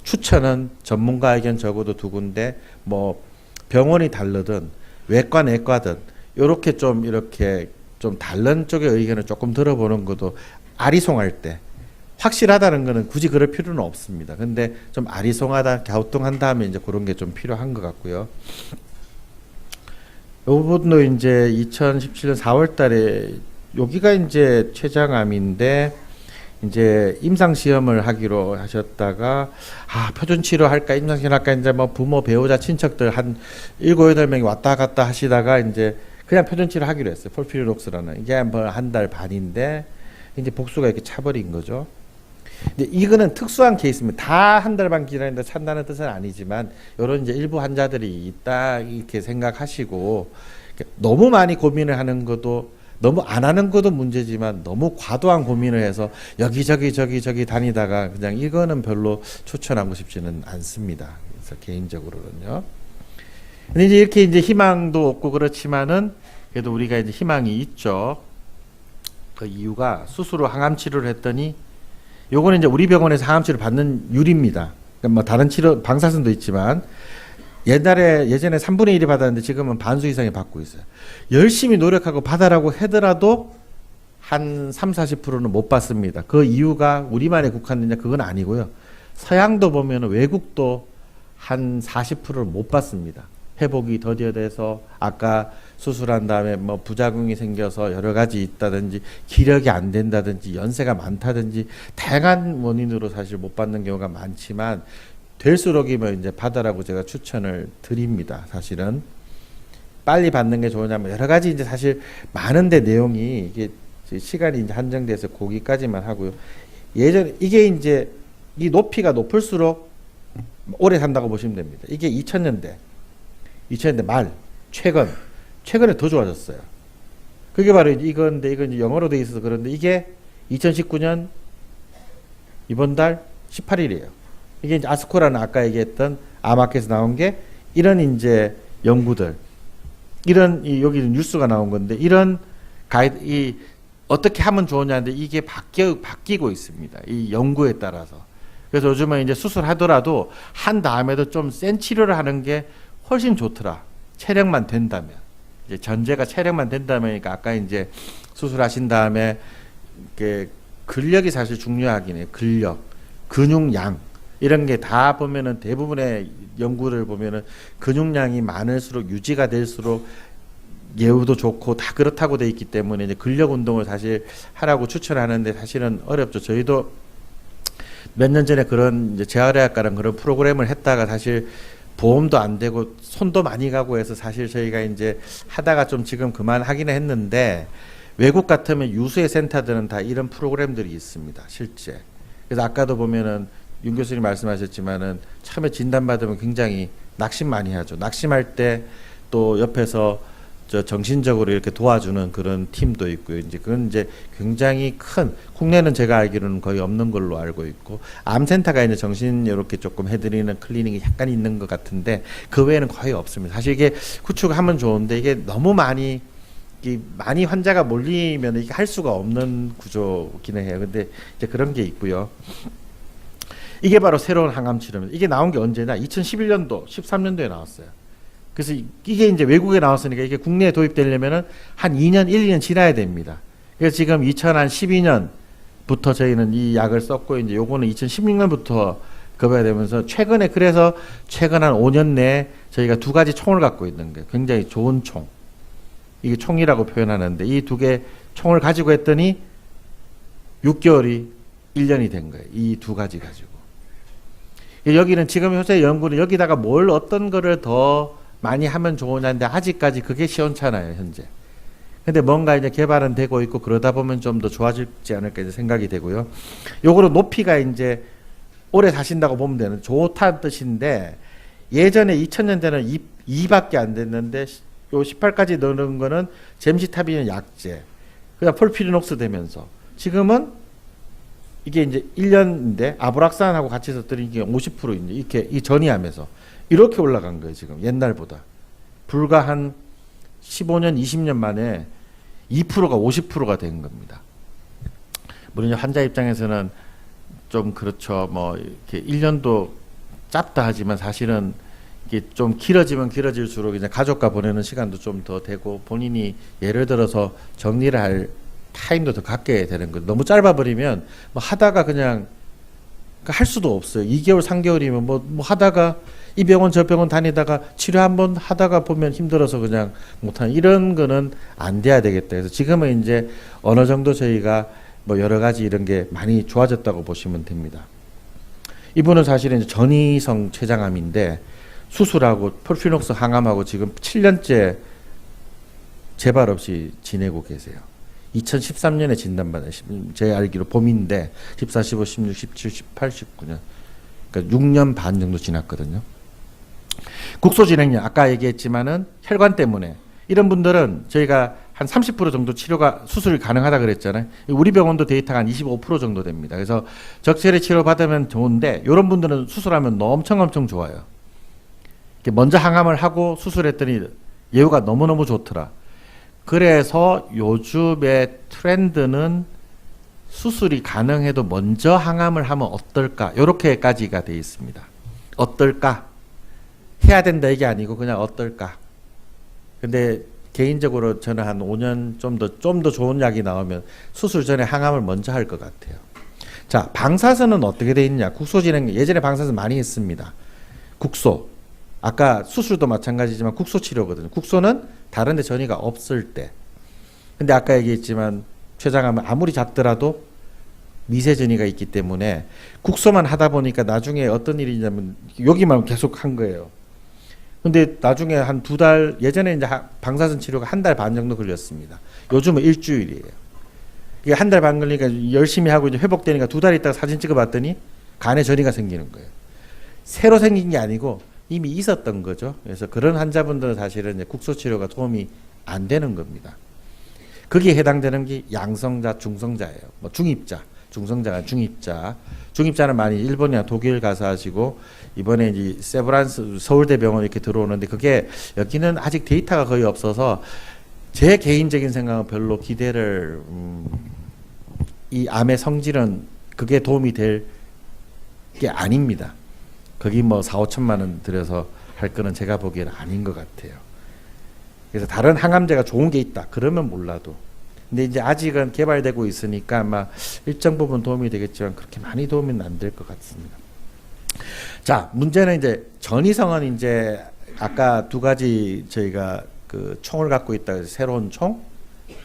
추천은 전문가 의견 적어도 2군데 뭐 병원이 다르든 외과 내과든 요렇게 좀 이렇게 좀 다른 쪽의 의견을 조금 들어보는 것도 아리송할 때 확실하다는 거는 굳이 그럴 필요는 없습니다. 근데 좀 아리송하다, 갸우뚱한다 하면 이제 그런 게 좀 필요한 것 같고요. 이 부분도 이제 2017년 4월 달에 여기가 이제 췌장암인데 이제 임상시험을 하기로 하셨다가 표준치료 할까 임상시험 할까 이제 뭐 부모, 배우자, 친척들 한 7-8명이 왔다 갔다 하시다가 이제 그냥 표준치료 하기로 했어요. 폴피리록스라는. 이게 한 달 반인데 이제 복수가 이렇게 차버린 거죠. 근데 이거는 특수한 케이스입니다. 다 한 달 반 기다린다 찬다는 뜻은 아니지만 이런 이제 일부 환자들이 있다 이렇게 생각하시고 너무 많이 고민을 하는 것도 너무 안 하는 것도 문제지만 너무 과도한 고민을 해서 여기저기 다니다가 그냥 이거는 별로 추천하고 싶지는 않습니다. 그래서 개인적으로는요. 근데 이제 이렇게 이제 희망도 없고 그렇지만은 그래도 우리가 이제 희망이 있죠. 그 이유가 수술 후 항암 치료를 했더니 요거는 이제 우리 병원에서 항암 치료 받는 율입니다. 그러니까 뭐 다른 치료 방사선도 있지만 예전에 3분의 1이 받았는데 지금은 반수 이상이 받고 있어요. 열심히 노력하고 받아라고 하더라도 한 30-40%는 못 받습니다. 그 이유가 우리만에 국한되냐 그건 아니고요. 서양도 보면 외국도 한 40%를 못 받습니다. 회복이 더뎌져서 아까 수술한 다음에 뭐 부작용이 생겨서 여러 가지 있다든지 기력이 안 된다든지 연세가 많다든지 다양한 원인으로 사실 못 받는 경우가 많지만 될수록이면 이제 받아라고 제가 추천을 드립니다. 사실은 빨리 받는 게 좋으냐면 여러 가지 이제 사실 많은데 내용이 이게 시간이 이제 한정돼서 거기까지만 하고요. 이게 이제 이 높이가 높을수록 오래 산다고 보시면 됩니다. 이게 2000년대 말 최근에 더 좋아졌어요. 그게 바로 이건데 이건 이제 영어로 돼 있어서 그런데 이게 2019년 이번 달 18일이에요. 이게 이제 아스코라는 아까 얘기했던 암학회에서 나온 게 이런 이제 연구들 이런 여기 뉴스가 나온 건데 이런 어떻게 하면 좋으냐인데 이게 바뀌고 있습니다. 이 연구에 따라서. 그래서 요즘은 이제 수술하더라도 한 다음에도 좀 센 치료를 하는 게 훨씬 좋더라. 체력만 된다면. 이제 전제가 체력만 된다면, 아까 이제 수술하신 다음에 이렇게 근력이 사실 중요하긴 해요. 근력, 근육량 이런 게 다 보면은 대부분의 연구를 보면은 근육량이 많을수록 유지가 될수록 예후도 좋고 다 그렇다고 돼 있기 때문에 이제 근력 운동을 사실 하라고 추천하는데 사실은 어렵죠. 저희도 몇 년 전에 그런 이제 재활의학과랑 그런 프로그램을 했다가 사실 보험도 안 되고 손도 많이 가고 해서 사실 저희가 이제 하다가 좀 지금 그만하기는 했는데, 외국 같으면 유수의 센터들은 다 이런 프로그램들이 있습니다. 실제. 그래서 아까도 보면은 윤 교수님 말씀하셨지만은 처음에 진단받으면 굉장히 낙심 많이 하죠. 낙심할 때 또 옆에서 저 정신적으로 이렇게 도와주는 그런 팀도 있고요. 이제 그건 이제 굉장히 큰, 국내는 제가 알기로는 거의 없는 걸로 알고 있고, 암센터가 이제 정신 이렇게 조금 해드리는 클리닉이 약간 있는 것 같은데 그 외에는 거의 없습니다. 사실 이게 구축하면 좋은데 이게 너무 많이 환자가 몰리면 이게 할 수가 없는 구조기는 해요. 근데 이제 그런 게 있고요. 이게 바로 새로운 항암 치료입니다. 이게 나온 게 언제나 2011년도, 13년도에 나왔어요. 그래서 이게 이제 외국에 나왔으니까 이게 국내에 도입되려면은 한 2년, 1, 2년 지나야 됩니다. 그래서 지금 2012년부터 저희는 이 약을 썼고, 이제 요거는 2016년부터 급여가 되면서 최근에, 그래서 최근 한 5년 내에 저희가 두 가지 총을 갖고 있는 거예요. 굉장히 좋은 총. 이게 총이라고 표현하는데 이 두 개 총을 가지고 했더니 6개월이 1년이 된 거예요. 이 두 가지 가지고. 여기는 지금 현재 연구는 여기다가 뭘 어떤 거를 더 많이 하면 좋으냐인데 아직까지 그게 시원찮아요, 현재. 근데 뭔가 이제 개발은 되고 있고 그러다 보면 좀 더 좋아지지 않을까 이제 생각이 되고요. 요거로 높이가 이제 오래 사신다고 보면 되는, 좋다는 뜻인데, 예전에 2000년대는 2밖에 안 됐는데 요 18까지 넣는 거는 젬시타빈 약제, 그다음 폴피리녹스 되면서 지금은 이게 이제 1년인데 아브락산하고 같이 썼더니 이게 50% 이제 이렇게 이 전이하면서 이렇게 올라간 거예요, 지금 옛날보다. 불과 한 15년, 20년 만에 2%가 50%가 된 겁니다. 물론 환자 입장에서는 좀 그렇죠. 뭐 이렇게 1년도 짧다 하지만 사실은 이게 좀 길어지면 길어질수록 이제 가족과 보내는 시간도 좀 더 되고, 본인이 예를 들어서 정리를 할 타임도 더 갖게 되는 거예요. 너무 짧아버리면 뭐 하다가 그냥 할 수도 없어요. 2개월, 3개월이면 뭐 하다가 이 병원 저 병원 다니다가 치료 한번 하다가 보면 힘들어서 그냥 못하는, 이런 거는 안 돼야 되겠다. 그래서 지금은 이제 어느 정도 저희가 뭐 여러 가지 이런 게 많이 좋아졌다고 보시면 됩니다. 이분은 사실은 이제 전이성 췌장암인데 수술하고 폴피녹스 항암하고 지금 7년째 재발 없이 지내고 계세요. 2013년에 진단받은, 제 알기로 봄인데 14, 15, 16, 17, 18, 19년, 그러니까 6년 반 정도 지났거든요. 국소진행염, 아까 얘기했지만은 혈관 때문에 이런 분들은 저희가 한 30% 정도 치료가 수술이 가능하다 그랬잖아요. 우리 병원도 데이터가 한 25% 정도 됩니다. 그래서 적절히 치료 받으면 좋은데 이런 분들은 수술하면 엄청 좋아요. 먼저 항암을 하고 수술했더니 예후가 너무너무 좋더라. 그래서 요즘의 트렌드는 수술이 가능해도 먼저 항암을 하면 어떨까? 이렇게까지가 되어 있습니다. 어떨까? 해야 된다 이게 아니고 그냥 어떨까? 근데 개인적으로 저는 한 5년 좀 더 좋은 약이 나오면 수술 전에 항암을 먼저 할 것 같아요. 자, 방사선은 어떻게 되어 있냐? 국소진행, 예전에 방사선 많이 했습니다. 국소. 아까 수술도 마찬가지지만 국소 치료거든요. 국소는 다른 데 전이가 없을 때. 근데 아까 얘기했지만 췌장암은 아무리 작더라도 미세 전이가 있기 때문에 국소만 하다 보니까 나중에 어떤 일이냐면 여기만 계속 한 거예요. 근데 나중에 한 2달, 예전에 이제 방사선 치료가 1달 반 정도 걸렸습니다. 요즘은 일주일이에요. 이게 1달 반 걸리니까 열심히 하고 이제 회복되니까 2달 있다가 사진 찍어봤더니 간에 전이가 생기는 거예요. 새로 생긴 게 아니고 이미 있었던 거죠. 그래서 그런 환자분들은 사실은 이제 국소 치료가 도움이 안 되는 겁니다. 거기에 해당되는 게 양성자, 중성자예요. 뭐 중입자, 중성자가 중입자. 중입자는 많이 일본이나 독일 가서 하시고 이번에 이제 세브란스 서울대병원 이렇게 들어오는데 그게 여기는 아직 데이터가 거의 없어서 제 개인적인 생각은 별로 기대를 이 암의 성질은 그게 도움이 될 게 아닙니다. 거기 뭐 4, 5천만 원 들여서 할 거는 제가 보기에는 아닌 것 같아요. 그래서 다른 항암제가 좋은 게 있다. 그러면 몰라도. 근데 이제 아직은 개발되고 있으니까 아마 일정 부분 도움이 되겠지만 그렇게 많이 도움은 안 될 것 같습니다. 자, 문제는 이제 전이성은 이제 아까 두 가지 저희가 그 총을 갖고 있다 해서 새로운 총,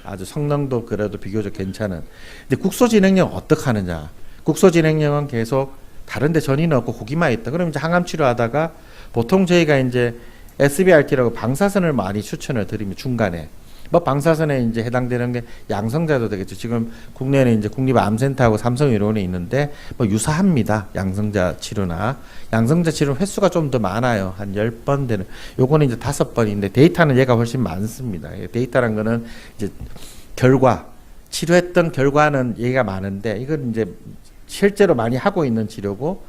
아주 성능도 그래도 비교적 괜찮은. 근데 국소진행령 어떻게 하느냐? 국소진행령은 계속 다른데 전이는 없고 거기만 있다. 그럼 이제 항암 치료하다가 보통 저희가 이제 SBRT라고 방사선을 많이 추천을 드리면 중간에 뭐 방사선에 이제 해당되는 게 양성자도 되겠죠. 지금 국내에는 이제 국립암센터하고 삼성의료원에 있는데 뭐 유사합니다. 양성자 치료나 양성자 치료 횟수가 좀 더 많아요. 한 10번 되는. 요거는 이제 5번인데 데이터는 얘가 훨씬 많습니다. 데이터란 거는 이제 결과 치료했던 결과는 얘가 많은데 이건 이제 실제로 많이 하고 있는 치료고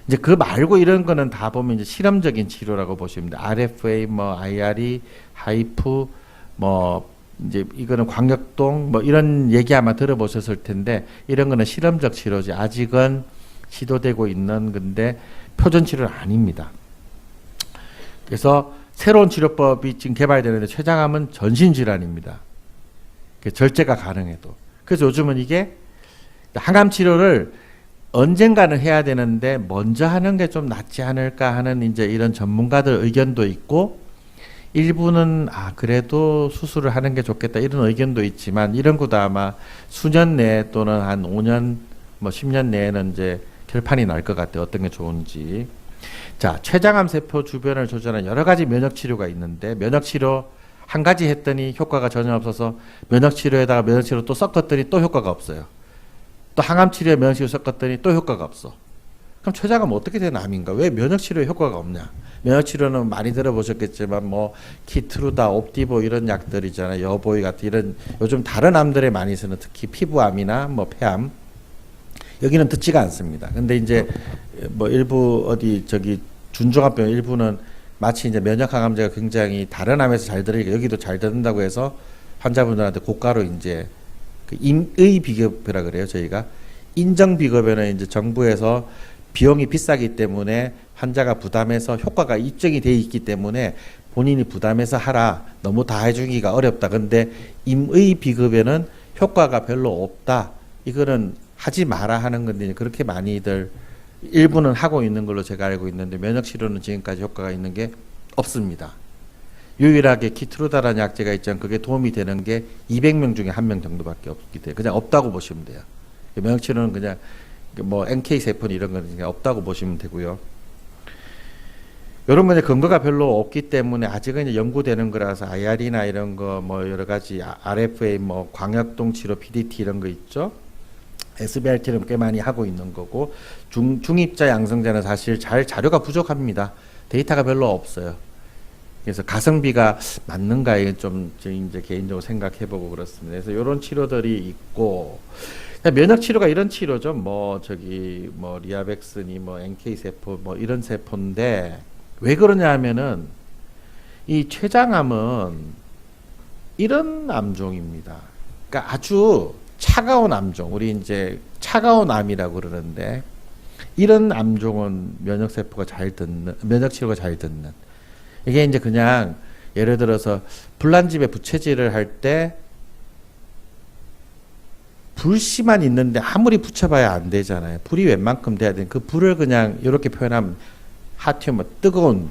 이제 그 말고 이런 거는 다 보면 이제 실험적인 치료라고 보시면 돼요. RFA, 뭐 IRE, 하이프, 뭐 이제 이거는 광역동 뭐 이런 얘기 아마 들어보셨을 텐데 이런 거는 실험적 치료지 아직은 시도되고 있는 건데 표준 치료는 아닙니다. 그래서 새로운 치료법이 지금 개발되는데 췌장암은 전신 질환입니다. 절제가 가능해도. 그래서 요즘은 이게 항암 치료를 언젠가는 해야 되는데 먼저 하는 게 좀 낫지 않을까 하는 이제 이런 전문가들 의견도 있고 일부는 그래도 수술을 하는 게 좋겠다 이런 의견도 있지만 이런 것도 아마 수년 내에 또는 한 5년 뭐 10년 내에는 이제 결판이 날 것 같아요. 어떤 게 좋은지. 자, 췌장암 세포 주변을 조절하는 여러 가지 면역 치료가 있는데 면역 치료 한 가지 했더니 효과가 전혀 없어서 면역 치료에다가 면역 치료 또 섞었더니 또 효과가 없어요. 또 항암 치료에 면역 치료 섞었더니 또 효과가 없어. 그럼 췌장암은 어떻게 된 암인가? 왜 면역 치료에 효과가 없냐? 면역 치료는 많이 들어보셨겠지만 뭐 키트루다, 옵디보 이런 약들이잖아요. 여보이 같은 이런 요즘 다른 암들에 많이 쓰는 특히 피부암이나 뭐 폐암 여기는 듣지가 않습니다. 근데 이제 뭐 일부 어디 저기 준종합병 일부는 마치 이제 면역 항암제가 굉장히 다른 암에서 잘 들으니까 여기도 잘 듣는다고 해서 환자분들한테 고가로 이제 그 임의 비급이라 그래요. 저희가 인정 비급에는 이제 정부에서 비용이 비싸기 때문에 환자가 부담해서 효과가 입증이 돼 있기 때문에 본인이 부담해서 하라. 너무 다 해주기가 어렵다. 근데 임의 비급에는 효과가 별로 없다. 이거는 하지 마라 하는 건데 그렇게 많이들 일부는 하고 있는 걸로 제가 알고 있는데 면역 치료는 지금까지 효과가 있는 게 없습니다. 유일하게 키트루다라는 약제가 있지만 그게 도움이 되는 게 200명 중에 1명 정도밖에 없기 때문에 그냥 없다고 보시면 돼요. 면역 치료는 그냥 뭐 NK 세포는 이런 거는 그냥 없다고 보시면 되고요. 이런 건 근거가 별로 없기 때문에 아직은 이제 연구되는 거라서 IR이나 이런 거 뭐 여러 가지 RFA 뭐 광역동 치료 PDT 이런 거 있죠. SBRT는 꽤 많이 하고 있는 거고 중입자 양성자는 사실 자료가 부족합니다. 데이터가 별로 없어요. 그래서 가성비가 맞는가에 좀 이제 개인적으로 생각해보고 그렇습니다. 그래서 이런 치료들이 있고 면역 치료가 이런 치료죠. 뭐 저기 뭐 리아벡스니 뭐 NK 세포 뭐 이런 세포인데 왜 그러냐 하면은 이 췌장암은 이런 암종입니다. 그러니까 아주 차가운 암종, 우리 이제 차가운 암이라고 그러는데 이런 암종은 면역 세포가 잘 듣는 면역 치료가 잘 듣는 이게 이제 그냥 예를 들어서 불난집에 부채질을 할 때 불씨만 있는데 아무리 붙여봐야 안 되잖아요. 불이 웬만큼 돼야 되는 그 불을 그냥 이렇게 표현하면 핫티움 뭐 뜨거운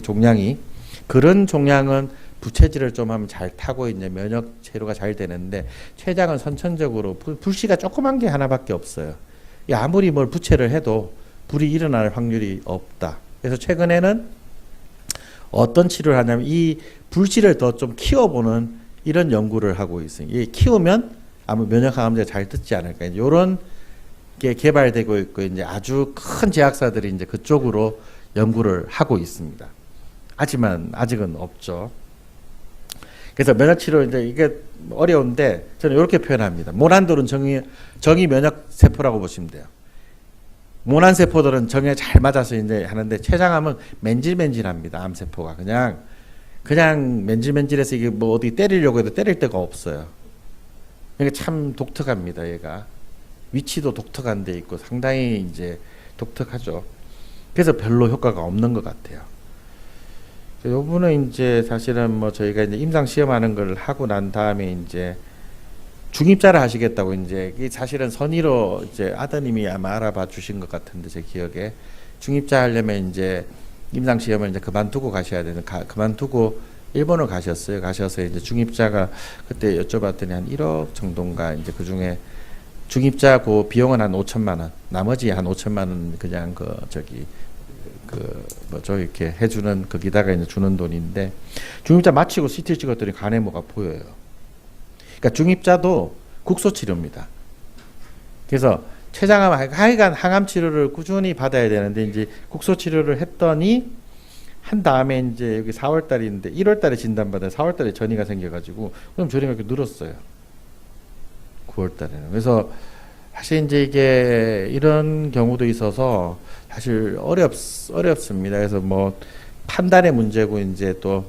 종양이 그런 종양은 부채질을 좀 하면 잘 타고 이제 면역 체로가 잘 되는데 췌장은 선천적으로 불씨가 조그만 게 하나밖에 없어요. 아무리 뭘 부채를 해도 불이 일어날 확률이 없다. 그래서 최근에는 어떤 치료를 하냐면 이 불씨를 더 좀 키워보는 이런 연구를 하고 있어요. 이 키우면 아마 면역 항암제가 잘 듣지 않을까. 이런 게 개발되고 있고 이제 아주 큰 제약사들이 이제 그쪽으로 연구를 하고 있습니다. 하지만 아직은 없죠. 그래서 면역 치료 이제 이게 어려운데 저는 이렇게 표현합니다. 모난돌은 정의 면역 세포라고 보시면 돼요. 모난 세포들은 정에 잘 맞아서 이제 하는데 췌장암은 맨질맨질합니다. 암 세포가 그냥 맨질맨질해서 이게 뭐 어디 때리려고 해도 때릴 데가 없어요. 그러니까 참 독특합니다. 얘가 위치도 독특한 데 있고 상당히 이제 독특하죠. 그래서 별로 효과가 없는 것 같아요. 요분은 이제 사실은 뭐 저희가 이제 임상 시험하는 걸 하고 난 다음에 이제 중입자를 하시겠다고 이제 이게 사실은 선의로 이제 아드님이 아마 알아봐 주신 것 같은데 제 기억에 중입자 하려면 이제 임상 시험을 이제 그만두고 가셔야 되는 그만두고 일본을 가셨어요. 가셔서 이제 중입자가 그때 여쭤봤더니 한 1억 정도인가 이제 그 중에 중입자 그 비용은 한 5천만 원, 나머지 한 5천만 원 그냥 그 저기 그 뭐죠 이렇게 해주는 거기다가 이제 주는 돈인데 중입자 마치고 CT 찍었더니 간에 뭐가 보여요. 그러니까 중입자도 국소 치료입니다. 그래서 췌장암 하여간 항암 치료를 꾸준히 받아야 되는데 이제 국소 치료를 했더니 한 다음에 이제 여기 4월 달인데 1월 달에 진단받아 4월 달에 전이가 생겨가지고 그럼 전이가 이렇게 늘었어요. 9월 달에는. 그래서 사실 이제 이게 이런 경우도 있어서 사실 어렵습니다. 그래서 뭐 판단의 문제고 이제 또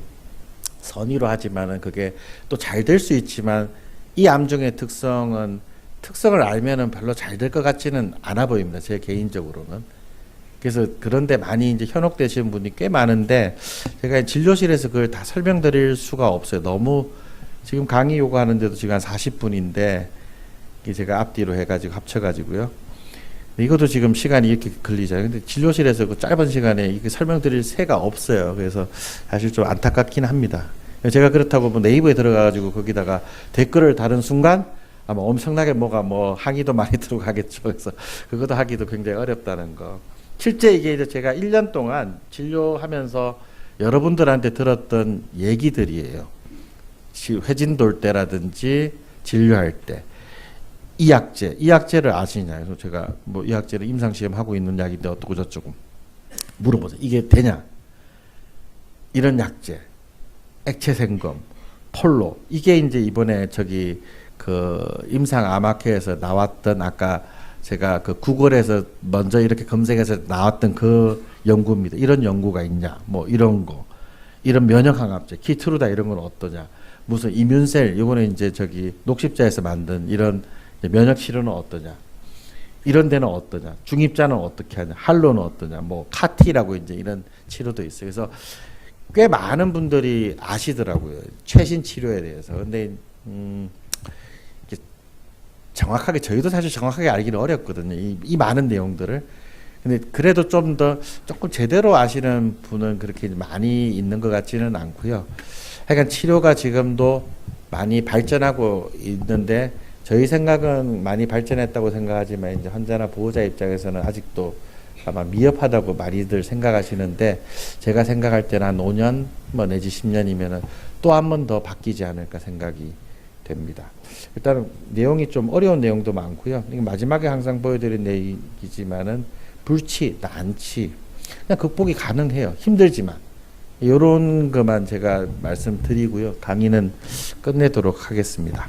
선의로 하지만은 그게 또 잘 될 수 있지만 이 암중의 특성을 알면은 별로 잘 될 것 같지는 않아 보입니다. 제 개인적으로는. 그래서 그런데 많이 이제 현혹되시는 분이 꽤 많은데 제가 진료실에서 그걸 다 설명드릴 수가 없어요. 너무 지금 강의 요구하는데도 지금 한 40분인데 제가 앞뒤로 해가지고 합쳐가지고요. 이것도 지금 시간이 이렇게 걸리잖아요. 근데 진료실에서 그 짧은 시간에 이게 설명드릴 새가 없어요. 그래서 사실 좀 안타깝긴 합니다. 제가 그렇다고 뭐 네이버에 들어가가지고 거기다가 댓글을 다는 순간 아마 엄청나게 뭐 항의도 많이 들어가겠죠. 그래서 그것도 하기도 굉장히 어렵다는 거. 실제 이게 이제 제가 1년 동안 진료하면서 여러분들한테 들었던 얘기들이에요. 회진 돌 때라든지 진료할 때. 이약제를 아시냐요? 그래서 제가 뭐 이약제를 임상시험 하고 있는 약인데 어떻고 저쩌고 물어보세요. 이게 되냐? 이런 약제, 액체생검, 폴로 이게 이제 이번에 저기 그 임상암학회에서 나왔던 아까 제가 그 구글에서 먼저 이렇게 검색해서 나왔던 그 연구입니다. 이런 연구가 있냐? 뭐 이런 거, 이런 면역항암제, 키트루다 이런 건 어떠냐? 무슨 이뮨셀 이거는 이제 저기 녹십자에서 만든 이런 면역 치료는 어떠냐? 이런 데는 어떠냐? 중입자는 어떻게 하냐? 할로는 어떠냐? 뭐 카티라고 이제 이런 치료도 있어요. 그래서 꽤 많은 분들이 아시더라고요. 최신 치료에 대해서. 근데 정확하게 저희도 사실 정확하게 알기는 어렵거든요. 이 많은 내용들을. 근데 그래도 조금 제대로 아시는 분은 그렇게 많이 있는 것 같지는 않고요. 하여간 치료가 지금도 많이 발전하고 있는데 저희 생각은 많이 발전했다고 생각하지만 이제 환자나 보호자 입장에서는 아직도 아마 미흡하다고 많이들 생각하시는데 제가 생각할 때는 한 5년 뭐 내지 10년이면은 또 한 번 더 바뀌지 않을까 생각이 됩니다. 일단은 내용이 좀 어려운 내용도 많고요. 마지막에 항상 보여드린 내용이지만은 불치, 난치 그냥 극복이 가능해요. 힘들지만 이런 것만 제가 말씀드리고요. 강의는 끝내도록 하겠습니다.